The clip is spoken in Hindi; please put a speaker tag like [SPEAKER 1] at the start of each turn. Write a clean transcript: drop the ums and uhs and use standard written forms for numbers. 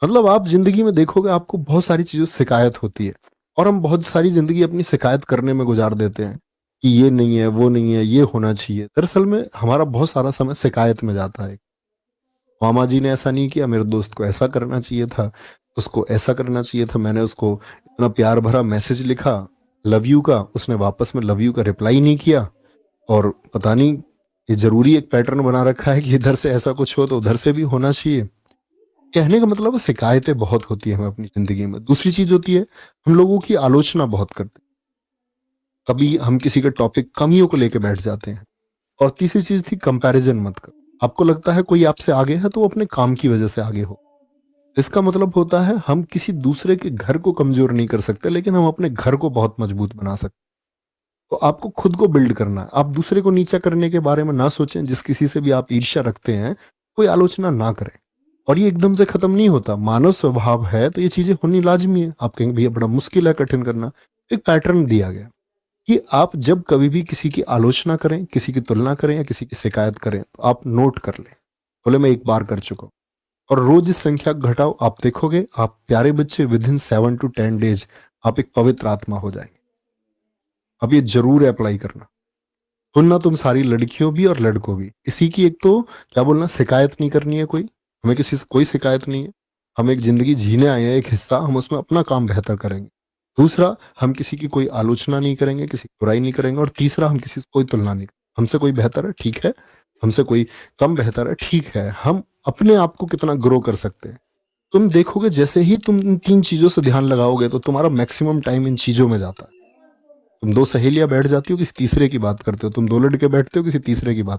[SPEAKER 1] मतलब आप ज़िंदगी में देखोगे आपको बहुत सारी चीज़ों से शिकायत होती है और हम बहुत सारी ज़िंदगी अपनी शिकायत करने में गुजार देते हैं कि ये नहीं है, वो नहीं है, ये होना चाहिए। दरअसल में हमारा बहुत सारा समय शिकायत में जाता है। मामा जी ने ऐसा नहीं किया, मेरे दोस्त को ऐसा करना चाहिए था, उसको ऐसा करना चाहिए था, मैंने उसको इतना प्यार भरा मैसेज लिखा लव यू का, उसने वापस में लव यू का रिप्लाई नहीं किया और पता नहीं ये ज़रूरी एक पैटर्न बना रखा है कि इधर से ऐसा कुछ हो तो उधर से भी होना चाहिए। कहने का मतलब है शिकायतें बहुत होती हैं हमें अपनी ज़िंदगी में। दूसरी चीज़ होती है, हम लोगों की आलोचना बहुत करते हैं। कभी हम किसी के टॉपिक कमियों को लेके बैठ जाते हैं और तीसरी चीज़ थी कंपैरिज़न मत करो। आपको लगता है कोई आपसे आगे है तो वो अपने काम की वज़ह से आगे हो। इसका मतलब होता है हम किसी दूसरे के घर को कमज़ोर नहीं कर सकते, लेकिन हम अपने घर को बहुत मजबूत बना सकते हैं। तो आपको खुद को बिल्ड करना है। आप दूसरे को नीचा करने के बारे में ना सोचें, जिस किसी से भी आप ईर्ष्या रखते हैं, कोई आलोचना ना करें। और ये एकदम से खत्म नहीं होता, मानव स्वभाव है तो ये चीज़ें होनी लाज़मी है। आप कहेंगे भैया बड़ा मुश्किल है, कठिन करना। एक पैटर्न दिया गया कि आप जब कभी भी किसी की आलोचना करें, किसी की तुलना करें या किसी की शिकायत करें, तो आप नोट कर लें। बोले मैं एक बार कर चुका हूँ और रोज़ इस संख्या को घटाओ, आप देखोगे आप प्यारे बच्चे विदिन 7 टू 10 डेज़ आप एक पवित्र आत्मा हो जाएँगे। अब ये ज़रूर अप्लाई करना। सुनना तुम सारी लड़कियों भी और लड़कों भी। किसी की एक तो क्या बोलना शिकायत नहीं करनी है कोई, हमें किसी से कोई शिकायत नहीं है। हम एक ज़िंदगी जीने आए हैं, एक हिस्सा हम उसमें अपना काम बेहतर करेंगे। दूसरा, हम किसी की कोई आलोचना नहीं करेंगे, किसी की बुराई नहीं करेंगे और तीसरा हम किसी से कोई तुलना नहीं करेंगे। हमसे कोई बेहतर है, ठीक है। हमसे कोई कम बेहतर है, ठीक है। हम अपने आप को कितना ग्रो कर सकते हैं। तुम देखोगे जैसे ही तुम इन 3 चीज़ों से ध्यान लगाओगे तो तुम्हारा मैक्सिमम टाइम इन चीज़ों में जाता है। तुम 2 सहेलियाँ बैठ जाती हो, किसी तीसरे की बात करते हो, तुम 2 लड़के बैठते हो, किसी तीसरे की बात